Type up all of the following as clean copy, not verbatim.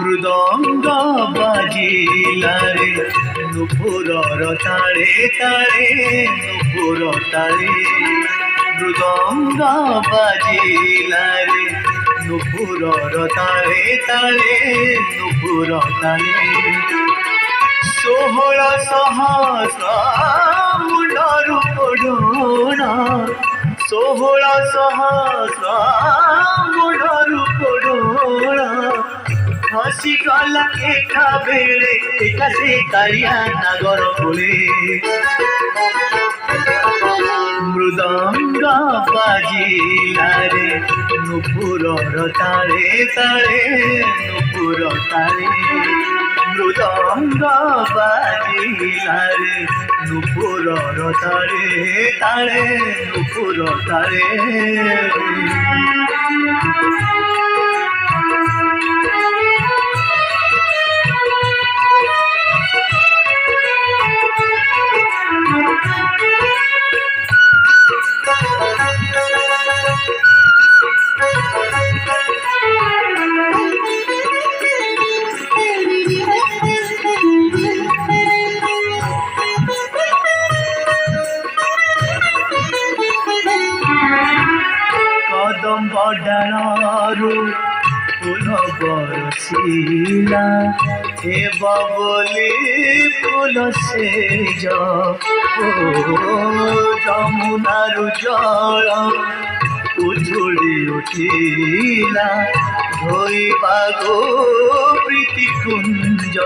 মৃদঙ্গ বাজিলারে নুপুরর তারে তারে নুপুর তারে মৃদঙ্গ বাজিলারে নুপুরর তারে তারে নুপুর তারে ষোহল সহস্র মুন্ডরু পড়োনা 16 সহস্র মুন্ডরু পড়োনা हसी गला एका बेड़े एका से कारिया नागर बोले मृदंग बाजिलारे नुपुरर तारे तारे नुपुर तारे मृदंग बाजिलारे नुपुरर तारे तारे नुपुर तारे कदम डालू फूल बरसिला हे बबली फूल से जमुनारू जल उछुड़ी उठिला धोइबागो प्रीति कुंज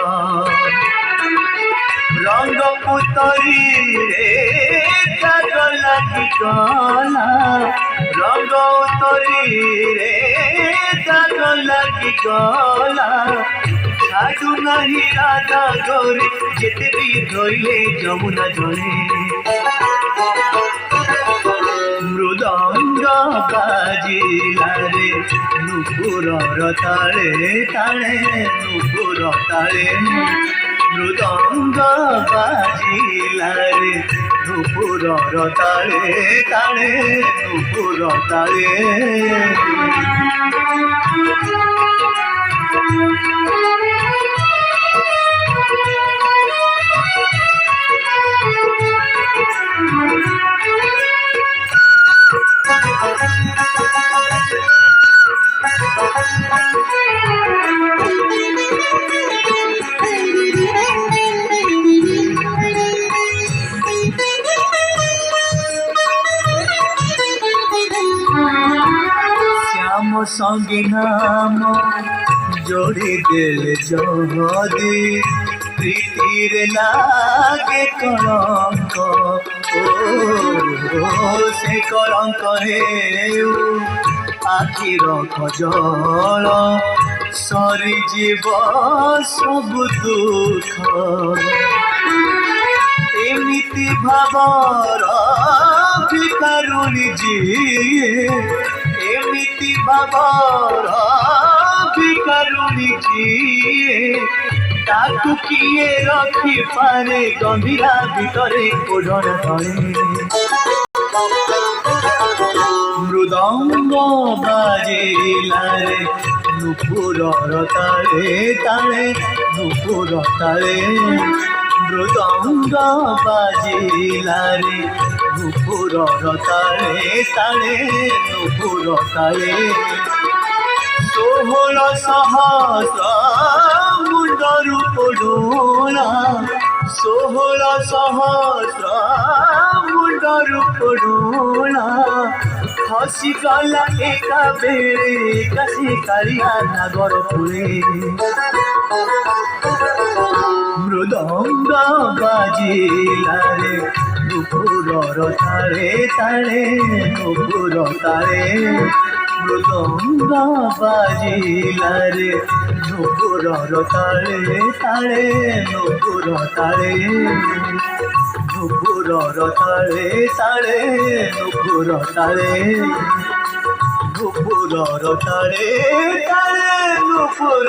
रंग पुतरी रे दाग लगी गला रंग उतरी रे दाग लगी गला छाड़ू नहीं राधा गौरी जेते भी धोइले जमुना जले मृदंग बाजिलारे नुपुरर तारे तारे नुपुर तारे मृदंग बाजिलारे नुपुरर तारे तारे नुपुर तारे श्याम संगे नाम जोड़ी दिल जदी प्रीति रे लागे कलंक से कलंक हेउ आखिर खजल सरी जीव सब दुख एमिति भावर भिकारुणी जिए एमिति भावर भिकारुणी जिए ताकू किए रखी पारे गंभीरा भितरे ओढ़ना तले मृदंग बाजिलारे नुपुरर तारे तारे नुपुर तारे मृदंग बाजिलारे नुपुरर तारे तारे नुपुर तारे 16 सहस्र मुंडरू पड़ोना 16 सहस्र मुंडरू पड़ोना हसी गला एका बेड़े कसे कारिया नागर फुले मृदंग बाजिलारे নুপুরর তাଳେ তাଳେ নুপুর তাଳେ মৃদঙ্গ বাজিলারে নুপুরর তাଳେ তাଳେ নুপুর তাଳେ নুপুরর তাଳେ তাଳେ নুপুর তাଳେ নুপুরর তালে তালে নুপুর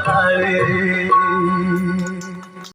তালে